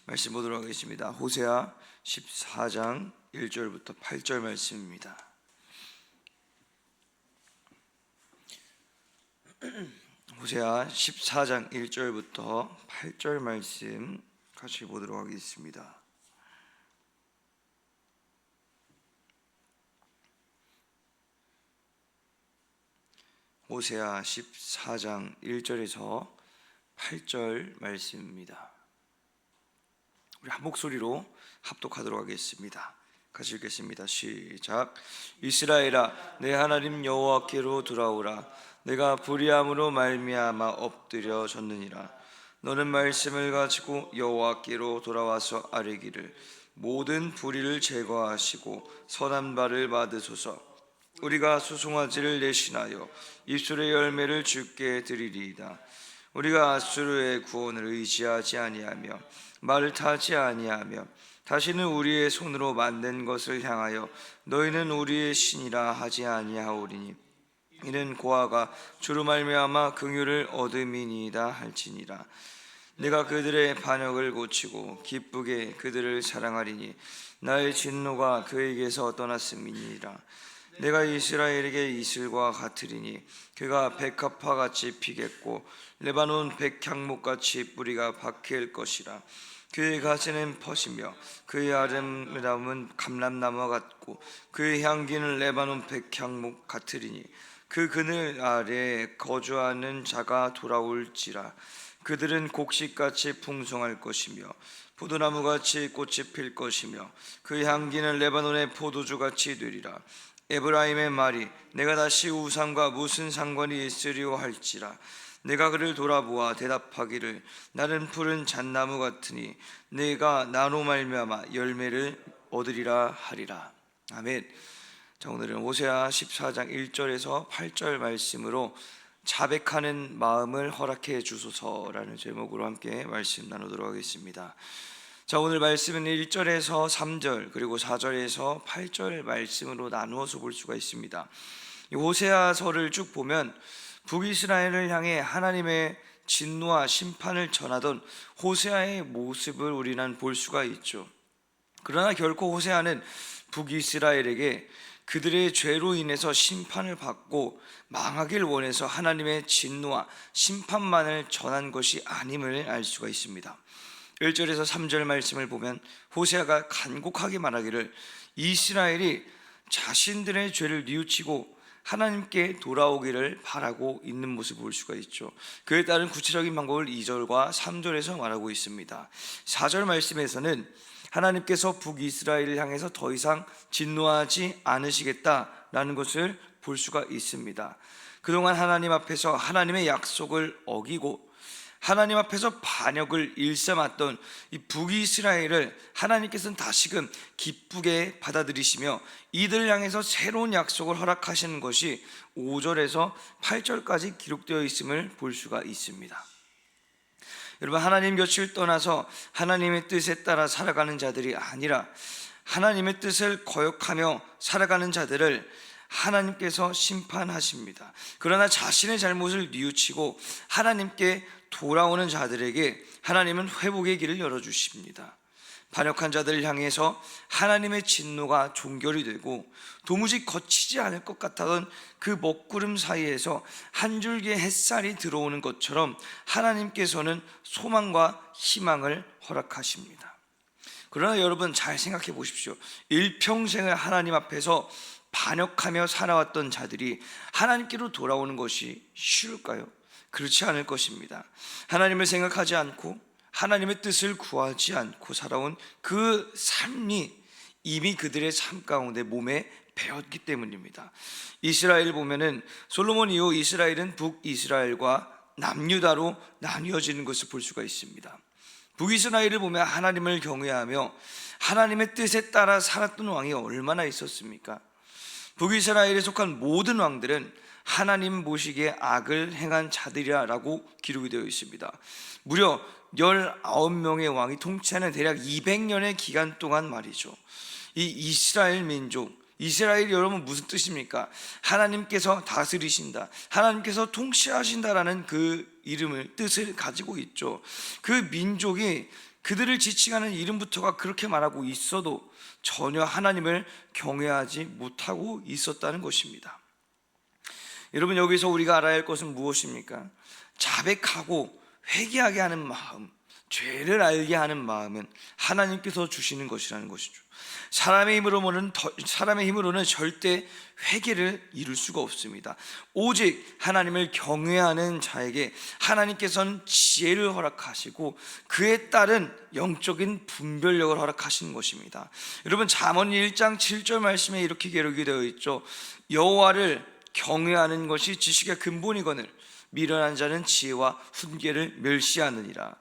말씀 보도록 하겠습니다. 호세아 14장 1절부터 8절 말씀입니다. 호세아 14장 1절부터 8절 말씀 같이 보도록 하겠습니다. 호세아 14장 1절에서 8절 말씀입니다. 우리 한 목소리로 합독하도록 하겠습니다. 같이 읽겠습니다. 시작. 이스라엘아, 내 하나님 여호와께로 돌아오라. 내가 불의함으로 말미암아 엎드려 졌느니라. 너는 말씀을 가지고 여호와께로 돌아와서 아뢰기를, 모든 불의를 제거하시고 선한 바를 받으소서. 우리가 수송아지를 내신하여 입술의 열매를 주께 드리리이다. 우리가 아수르의 구원을 의지하지 아니하며 말을 타지 아니하며 다시는 우리의 손으로 만든 것을 향하여 너희는 우리의 신이라 하지 아니하오리니 이는 고아가 주로 말미암아 긍휼을 얻음이니이다 할지니라. 내가 그들의 반역을 고치고 기쁘게 그들을 사랑하리니 나의 진노가 그에게서 떠났음이니라. 내가 이스라엘에게 이슬과 같으리니 그가 백합화같이 피겠고 레바논 백향목같이 뿌리가 박힐 것이라. 그의 가지는 퍼시며 그의 아름다움은 감람나무 같고 그의 향기는 레바논 백향목 같으리니 그 그늘 아래에 거주하는 자가 돌아올지라. 그들은 곡식같이 풍성할 것이며 포도나무같이 꽃이 필 것이며 그 향기는 레바논의 포도주같이 되리라. 에브라임의 말이 내가 다시 우상과 무슨 상관이 있으리요 할지라. 내가 그를 돌아보아 대답하기를 나는 푸른 잣나무 같으니 내가 나로 말미암아 열매를 얻으리라 하리라. 아멘. 자, 오늘은 호세아 14장 1절에서 8절 말씀으로 자백하는 마음을 허락해 주소서라는 제목으로 함께 말씀 나누도록 하겠습니다. 자, 오늘 말씀은 1절에서 3절 그리고 4절에서 8절 말씀으로 나누어서 볼 수가 있습니다. 이 호세아서를 쭉 보면 북이스라엘을 향해 하나님의 진노와 심판을 전하던 호세아의 모습을 우리는 볼 수가 있죠. 그러나 결코 호세아는 북이스라엘에게 그들의 죄로 인해서 심판을 받고 망하길 원해서 하나님의 진노와 심판만을 전한 것이 아님을 알 수가 있습니다. 1절에서 3절 말씀을 보면 호세아가 간곡하게 말하기를 이스라엘이 자신들의 죄를 뉘우치고 하나님께 돌아오기를 바라고 있는 모습을 볼 수가 있죠. 그에 따른 구체적인 방법을 2절과 3절에서 말하고 있습니다. 4절 말씀에서는 하나님께서 북이스라엘을 향해서 더 이상 진노하지 않으시겠다라는 것을 볼 수가 있습니다. 그동안 하나님 앞에서 하나님의 약속을 어기고 하나님 앞에서 반역을 일삼았던 이 북이스라엘을 하나님께서는 다시금 기쁘게 받아들이시며 이들을 향해서 새로운 약속을 허락하시는 것이 5절에서 8절까지 기록되어 있음을 볼 수가 있습니다. 여러분, 하나님 곁을 떠나서 하나님의 뜻에 따라 살아가는 자들이 아니라 하나님의 뜻을 거역하며 살아가는 자들을 하나님께서 심판하십니다. 그러나 자신의 잘못을 뉘우치고 하나님께 돌아오는 자들에게 하나님은 회복의 길을 열어주십니다. 반역한 자들을 향해서 하나님의 진노가 종결이 되고 도무지 거치지 않을 것 같았던 그 먹구름 사이에서 한 줄기의 햇살이 들어오는 것처럼 하나님께서는 소망과 희망을 허락하십니다. 그러나 여러분, 잘 생각해 보십시오. 일평생을 하나님 앞에서 반역하며 살아왔던 자들이 하나님께로 돌아오는 것이 쉬울까요? 그렇지 않을 것입니다. 하나님을 생각하지 않고 하나님의 뜻을 구하지 않고 살아온 그 삶이 이미 그들의 삶 가운데 몸에 배었기 때문입니다. 이스라엘 보면은 솔로몬 이후 이스라엘은 북이스라엘과 남유다로 나뉘어지는 것을 볼 수가 있습니다. 북이스라엘을 보면 하나님을 경외하며 하나님의 뜻에 따라 살았던 왕이 얼마나 있었습니까? 북이스라엘에 속한 모든 왕들은 하나님 보시기에 악을 행한 자들이라고 기록이 되어 있습니다. 무려 19명의 왕이 통치하는 대략 200년의 기간 동안 말이죠. 이 이스라엘 민족, 이스라엘이 여러분 무슨 뜻입니까? 하나님께서 다스리신다, 하나님께서 통치하신다라는 그 이름을, 뜻을 가지고 있죠. 그 민족이 그들을 지칭하는 이름부터가 그렇게 말하고 있어도 전혀 하나님을 경외하지 못하고 있었다는 것입니다. 여러분, 여기서 우리가 알아야 할 것은 무엇입니까? 자백하고 회개하게 하는 마음, 죄를 알게 하는 마음은 하나님께서 주시는 것이라는 것이죠. 사람의 힘으로는 절대 회개를 이룰 수가 없습니다. 오직 하나님을 경외하는 자에게 하나님께서는 지혜를 허락하시고 그에 따른 영적인 분별력을 허락하시는 것입니다. 여러분, 잠언 1장 7절 말씀에 이렇게 기록이 되어 있죠. 여호와를 경외하는 것이 지식의 근본이거늘 미련한 자는 지혜와 훈계를 멸시하느니라.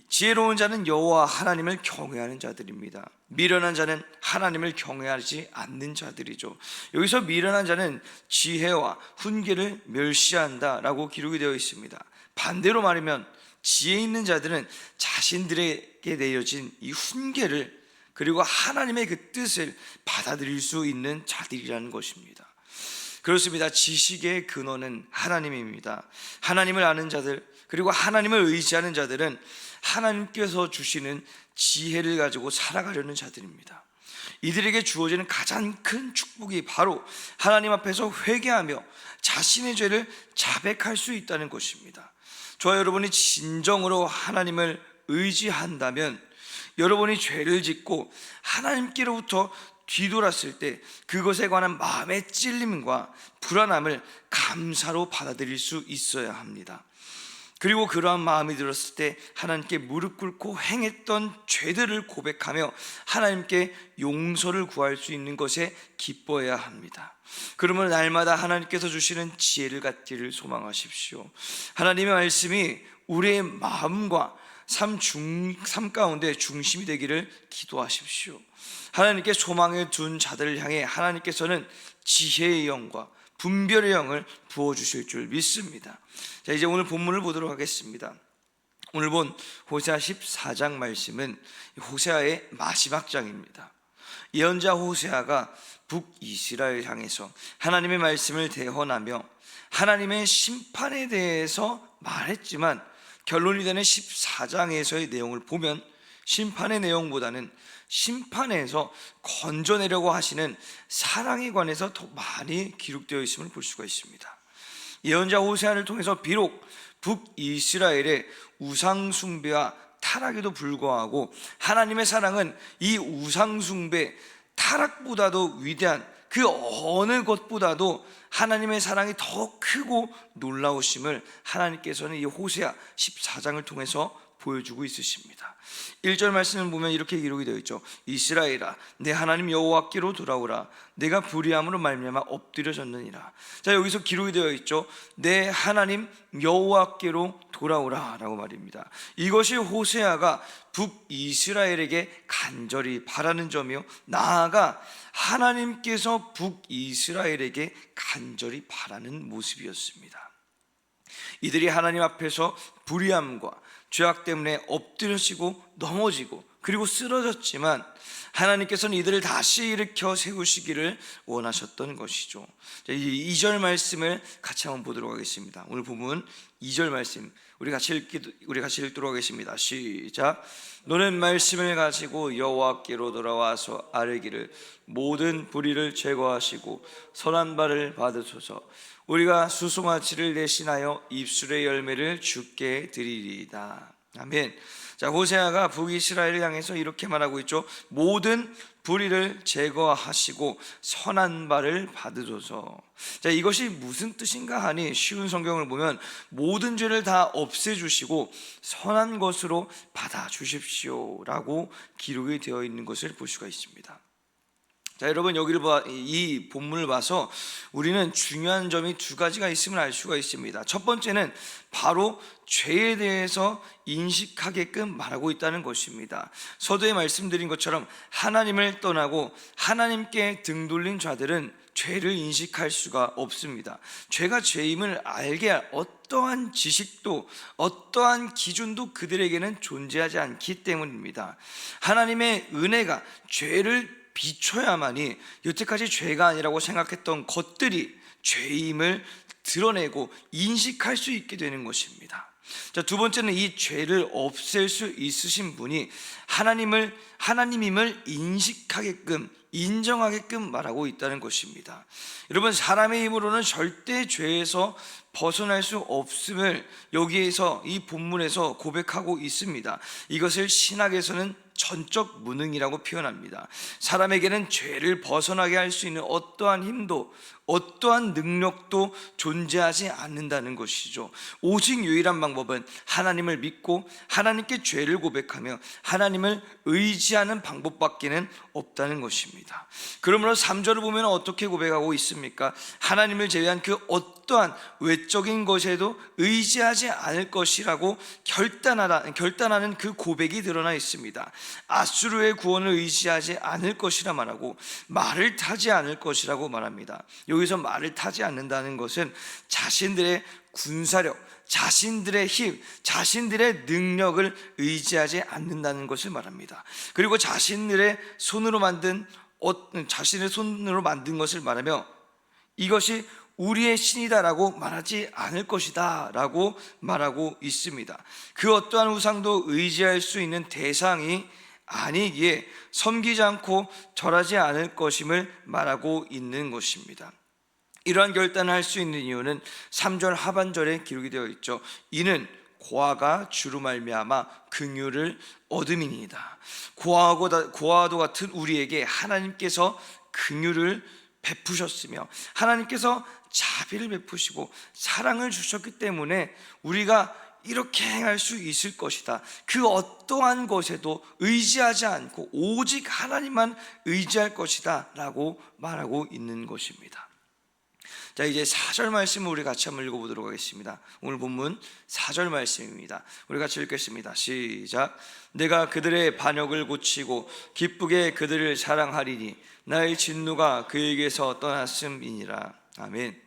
지혜로운 자는 여호와 하나님을 경외하는 자들입니다. 미련한 자는 하나님을 경외하지 않는 자들이죠. 여기서 미련한 자는 지혜와 훈계를 멸시한다라고 기록이 되어 있습니다. 반대로 말하면 지혜 있는 자들은 자신들에게 내려진 이 훈계를, 그리고 하나님의 그 뜻을 받아들일 수 있는 자들이라는 것입니다. 그렇습니다. 지식의 근원은 하나님입니다. 하나님을 아는 자들, 그리고 하나님을 의지하는 자들은 하나님께서 주시는 지혜를 가지고 살아가려는 자들입니다. 이들에게 주어지는 가장 큰 축복이 바로 하나님 앞에서 회개하며 자신의 죄를 자백할 수 있다는 것입니다. 저와 여러분이 진정으로 하나님을 의지한다면, 여러분이 죄를 짓고 하나님께로부터 뒤돌았을 때 그것에 관한 마음의 찔림과 불안함을 감사로 받아들일 수 있어야 합니다. 그리고 그러한 마음이 들었을 때 하나님께 무릎 꿇고 행했던 죄들을 고백하며 하나님께 용서를 구할 수 있는 것에 기뻐해야 합니다. 그러면 날마다 하나님께서 주시는 지혜를 갖기를 소망하십시오. 하나님의 말씀이 우리의 마음과 삶 가운데 중심이 되기를 기도하십시오. 하나님께 소망을 둔 자들을 향해 하나님께서는 지혜의 영과 분별의 영을 부어주실 줄 믿습니다. 자, 이제 오늘 본문을 보도록 하겠습니다. 오늘 본 호세아 14장 말씀은 호세아의 마지막 장입니다. 예언자 호세아가 북이스라엘 향해서 하나님의 말씀을 대언하며 하나님의 심판에 대해서 말했지만, 결론이 되는 14장에서의 내용을 보면 심판의 내용보다는 심판에서 건져내려고 하시는 사랑에 관해서 더 많이 기록되어 있음을 볼 수가 있습니다. 예언자 호세아를 통해서 비록 북이스라엘의 우상숭배와 타락에도 불구하고 하나님의 사랑은 이 우상숭배, 타락보다도 위대한 그 어느 것보다도 하나님의 사랑이 더 크고 놀라우심을 하나님께서는 이 호세아 14장을 통해서 보여주고 있으십니다. 1절 말씀을 보면 이렇게 기록이 되어 있죠. 이스라엘아, 내 하나님 여호와께로 돌아오라. 내가 불의함으로 말미암아 엎드려졌느니라. 자, 여기서 기록이 되어 있죠. 내 하나님 여호와께로 돌아오라 라고 말입니다. 이것이 호세아가 북이스라엘에게 간절히 바라는 점이요, 나아가 하나님께서 북이스라엘에게 간절히 바라는 모습이었습니다. 이들이 하나님 앞에서 불의함과 죄악 때문에 엎드려지고 넘어지고 그리고 쓰러졌지만 하나님께서는 이들을 다시 일으켜 세우시기를 원하셨던 것이죠. 2절 말씀을 같이 한번 보도록 하겠습니다. 오늘 본문 2절 말씀 우리 같이 읽도록 하겠습니다. 시작. 너는 말씀을 가지고 여호와께로 돌아와서 아뢰기를 모든 불의를 제거하시고 선한 바를 받으소서. 우리가 수송아지를 대신하여 입술의 열매를 주께 드리리이다. 아멘. 자, 호세아가 북이스라엘을 향해서 이렇게 말하고 있죠. 모든 불의를 제거하시고 선한 바를 받으소서. 자, 이것이 무슨 뜻인가 하니 쉬운 성경을 보면 모든 죄를 다 없애주시고 선한 것으로 받아주십시오 라고 기록이 되어 있는 것을 볼 수가 있습니다. 자, 여러분, 이 본문을 봐서 우리는 중요한 점이 두 가지가 있음을 알 수가 있습니다. 첫 번째는 바로 죄에 대해서 인식하게끔 말하고 있다는 것입니다. 서두에 말씀드린 것처럼 하나님을 떠나고 하나님께 등 돌린 자들은 죄를 인식할 수가 없습니다. 죄가 죄임을 알게 할 어떠한 지식도 어떠한 기준도 그들에게는 존재하지 않기 때문입니다. 하나님의 은혜가 죄를 비춰야만이 여태까지 죄가 아니라고 생각했던 것들이 죄임을 드러내고 인식할 수 있게 되는 것입니다. 자, 두 번째는 이 죄를 없앨 수 있으신 분이 하나님임을 인식하게끔, 인정하게끔 말하고 있다는 것입니다. 여러분, 사람의 힘으로는 절대 죄에서 벗어날 수 없음을 여기에서, 이 본문에서 고백하고 있습니다. 이것을 신학에서는 전적 무능이라고 표현합니다. 사람에게는 죄를 벗어나게 할 수 있는 어떠한 힘도, 어떠한 능력도 존재하지 않는다는 것이죠. 오직 유일한 방법은 하나님을 믿고 하나님께 죄를 고백하며 하나님을 의지하는 방법밖에는 없다는 것입니다. 그러므로 3절을 보면 어떻게 고백하고 있습니까? 하나님을 제외한 그 어떠한 외적인 것에도 의지하지 않을 것이라고 결단하는 그 고백이 드러나 있습니다. 아수르의 구원을 의지하지 않을 것이라 말하고 말을 타지 않을 것이라고 말합니다. 여기서 말을 타지 않는다는 것은 자신들의 군사력, 자신들의 힘, 자신들의 능력을 의지하지 않는다는 것을 말합니다. 그리고 자신의 손으로 만든 것을 말하며 이것이 우리의 신이다라고 말하지 않을 것이다 라고 말하고 있습니다. 그 어떠한 우상도 의지할 수 있는 대상이 아니기에 섬기지 않고 절하지 않을 것임을 말하고 있는 것입니다. 이러한 결단을 할 수 있는 이유는 3절 하반절에 기록이 되어 있죠. 이는 고아가 주로 말미암아 긍휼을 얻음이니이다. 고아와도 같은 우리에게 하나님께서 긍휼을 베푸셨으며 하나님께서 자비를 베푸시고 사랑을 주셨기 때문에 우리가 이렇게 행할 수 있을 것이다. 그 어떠한 것에도 의지하지 않고 오직 하나님만 의지할 것이다 라고 말하고 있는 것입니다. 자, 이제 4절 말씀을 우리 같이 한번 읽어보도록 하겠습니다. 오늘 본문 4절 말씀입니다. 우리 같이 읽겠습니다. 시작. 내가 그들의 반역을 고치고 기쁘게 그들을 사랑하리니 나의 진노가 그에게서 떠났음이니라. 아멘.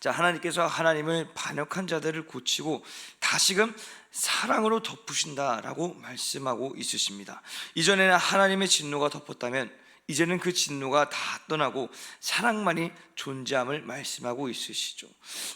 자, 하나님께서 하나님을 반역한 자들을 고치고 다시금 사랑으로 덮으신다라고 말씀하고 있으십니다. 이전에는 하나님의 진노가 덮었다면 이제는 그 진노가 다 떠나고 사랑만이 존재함을 말씀하고 있으시죠.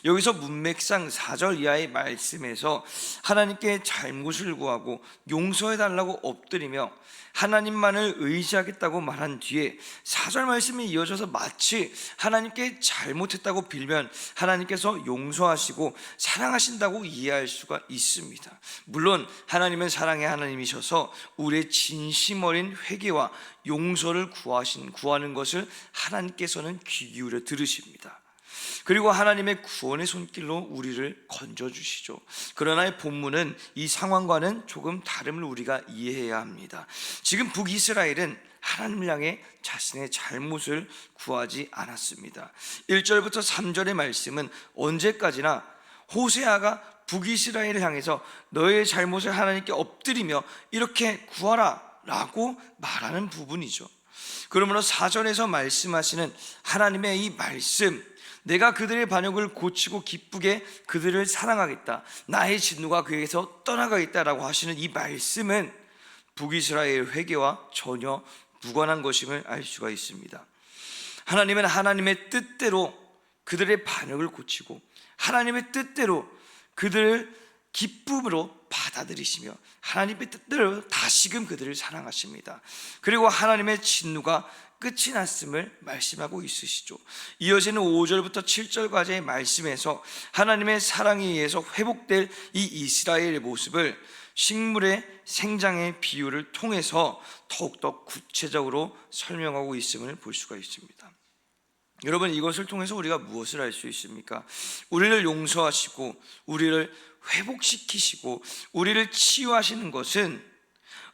여기서 문맥상 4절 이하의 말씀에서 하나님께 잘못을 구하고 용서해달라고 엎드리며 하나님만을 의지하겠다고 말한 뒤에 4절 말씀이 이어져서 마치 하나님께 잘못했다고 빌면 하나님께서 용서하시고 사랑하신다고 이해할 수가 있습니다. 물론 하나님은 사랑의 하나님이셔서 우리의 진심 어린 회개와 용서를 구하는 것을 하나님께서는 귀 기울여 들으십니다. 그리고 하나님의 구원의 손길로 우리를 건져주시죠. 그러나 이 본문은 이 상황과는 조금 다름을 우리가 이해해야 합니다. 지금 북이스라엘은 하나님을 향해 자신의 잘못을 구하지 않았습니다. 1절부터 3절의 말씀은 언제까지나 호세아가 북이스라엘을 향해서 너의 잘못을 하나님께 엎드리며 이렇게 구하라 라고 말하는 부분이죠. 그러므로 4절에서 말씀하시는 하나님의 이 말씀, 내가 그들의 반역을 고치고 기쁘게 그들을 사랑하겠다, 나의 진노가 그에게서 떠나가겠다라고 하시는 이 말씀은 북이스라엘 회개와 전혀 무관한 것임을 알 수가 있습니다. 하나님은 하나님의 뜻대로 그들의 반역을 고치고 하나님의 뜻대로 그들을 기쁨으로 받아들이시며 하나님의 뜻대로 다시금 그들을 사랑하십니다. 그리고 하나님의 진노가 끝이 났음을 말씀하고 있으시죠. 이어지는 5절부터 7절까지의 말씀에서 하나님의 사랑에 의해서 회복될 이 이스라엘의 모습을 식물의 생장의 비유를 통해서 더욱더 구체적으로 설명하고 있음을 볼 수가 있습니다. 여러분, 이것을 통해서 우리가 무엇을 알 수 있습니까? 우리를 용서하시고 우리를 회복시키시고 우리를 치유하시는 것은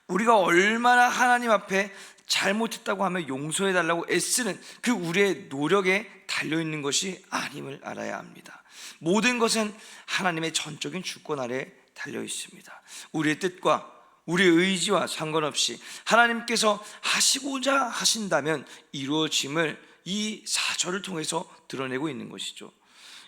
우리가 얼마나 하나님 앞에 잘못했다고 하며 용서해달라고 애쓰는 그 우리의 노력에 달려있는 것이 아님을 알아야 합니다. 모든 것은 하나님의 전적인 주권 아래 달려있습니다. 우리의 뜻과 우리의 의지와 상관없이 하나님께서 하시고자 하신다면 이루어짐을 이 4절을 통해서 드러내고 있는 것이죠.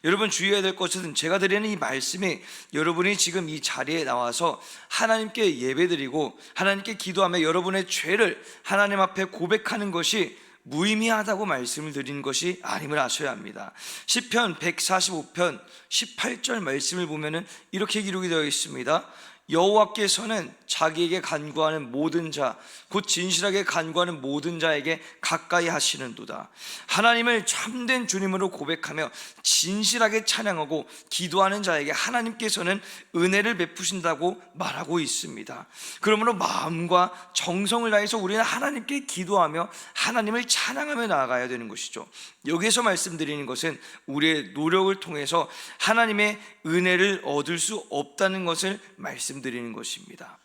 여러분, 주의해야 될 것은 제가 드리는 이 말씀이 여러분이 지금 이 자리에 나와서 하나님께 예배드리고 하나님께 기도하며 여러분의 죄를 하나님 앞에 고백하는 것이 무의미하다고 말씀을 드린 것이 아님을 아셔야 합니다. 시편 145편 18절 말씀을 보면은 이렇게 기록이 되어 있습니다. 여호와께서는 자기에게 간구하는 모든 자, 곧 진실하게 간구하는 모든 자에게 가까이 하시는도다. 하나님을 참된 주님으로 고백하며 진실하게 찬양하고 기도하는 자에게 하나님께서는 은혜를 베푸신다고 말하고 있습니다. 그러므로 마음과 정성을 다해서 우리는 하나님께 기도하며 하나님을 찬양하며 나아가야 되는 것이죠. 여기서 말씀드리는 것은 우리의 노력을 통해서 하나님의 은혜를 얻을 수 없다는 것을 말씀드리는 것입니다.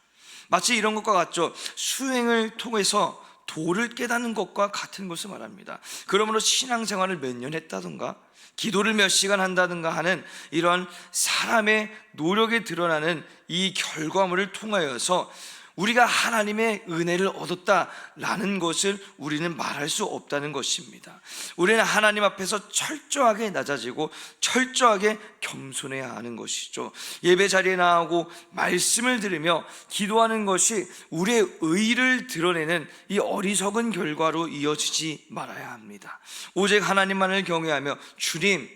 마치 이런 것과 같죠. 수행을 통해서 도를 깨닫는 것과 같은 것을 말합니다. 그러므로 신앙생활을 몇 년 했다든가 기도를 몇 시간 한다든가 하는 이런 사람의 노력에 드러나는 이 결과물을 통하여서 우리가 하나님의 은혜를 얻었다라는 것을 우리는 말할 수 없다는 것입니다. 우리는 하나님 앞에서 철저하게 낮아지고 철저하게 겸손해야 하는 것이죠. 예배 자리에 나오고 말씀을 들으며 기도하는 것이 우리의 의를 드러내는 이 어리석은 결과로 이어지지 말아야 합니다. 오직 하나님만을 경외하며 주님,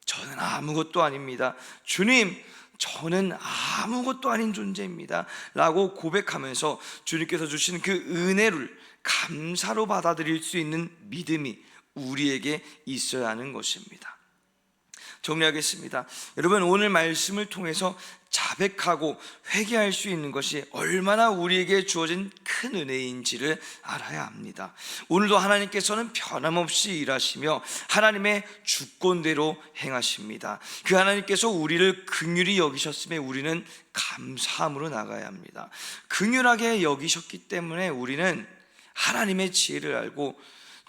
저는 아무것도 아닙니다. 주님, 저는 아무것도 아닌 존재입니다 라고 고백하면서 주님께서 주신 그 은혜를 감사로 받아들일 수 있는 믿음이 우리에게 있어야 하는 것입니다. 정리하겠습니다. 여러분, 오늘 말씀을 통해서 자백하고 회개할 수 있는 것이 얼마나 우리에게 주어진 큰 은혜인지를 알아야 합니다. 오늘도 하나님께서는 변함없이 일하시며 하나님의 주권대로 행하십니다. 그 하나님께서 우리를 긍휼히 여기셨음에 우리는 감사함으로 나가야 합니다. 긍휼하게 여기셨기 때문에 우리는 하나님의 지혜를 알고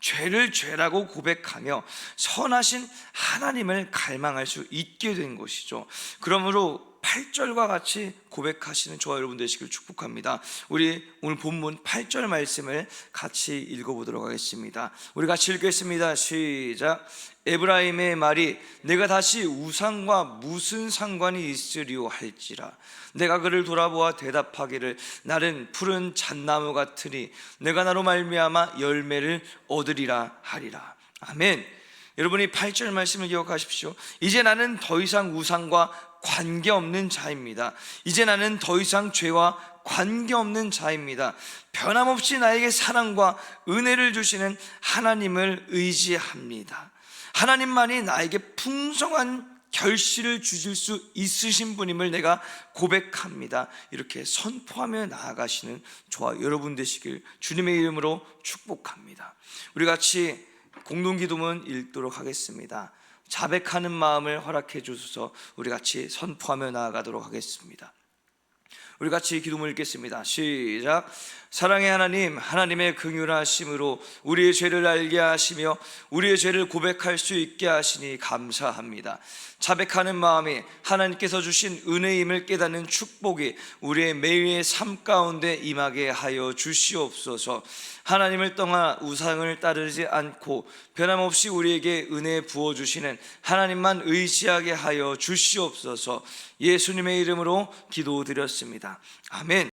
죄를 죄라고 고백하며 선하신 하나님을 갈망할 수 있게 된 것이죠. 그러므로 8절과 같이 고백하시는 저와 여러분 되시길 축복합니다. 우리 오늘 본문 8절 말씀을 같이 읽어보도록 하겠습니다. 우리 같이 읽겠습니다. 시작. 에브라임의 말이 내가 다시 우상과 무슨 상관이 있으리오 할지라 내가 그를 돌아보아 대답하기를 나는 푸른 잣나무 같으니 내가 나로 말미암아 열매를 얻으리라 하리라. 아멘. 여러분이 8절 말씀을 기억하십시오. 이제 나는 더 이상 우상과 관계없는 자입니다. 이제 나는 더 이상 죄와 관계없는 자입니다. 변함없이 나에게 사랑과 은혜를 주시는 하나님을 의지합니다. 하나님만이 나에게 풍성한 결실을 주실 수 있으신 분임을 내가 고백합니다. 이렇게 선포하며 나아가시는 저와 여러분 되시길 주님의 이름으로 축복합니다. 우리 같이 공동기도문 읽도록 하겠습니다. 자백하는 마음을 허락해 주소서. 우리 같이 선포하며 나아가도록 하겠습니다. 우리 같이 기도문 읽겠습니다. 시작. 사랑의 하나님, 하나님의 긍휼하심으로 우리의 죄를 알게 하시며 우리의 죄를 고백할 수 있게 하시니 감사합니다. 자백하는 마음이 하나님께서 주신 은혜임을 깨닫는 축복이 우리의 매일의 삶 가운데 임하게 하여 주시옵소서. 하나님을 떠나 우상을 따르지 않고 변함없이 우리에게 은혜 부어주시는 하나님만 의지하게 하여 주시옵소서. 예수님의 이름으로 기도드렸습니다. 아멘.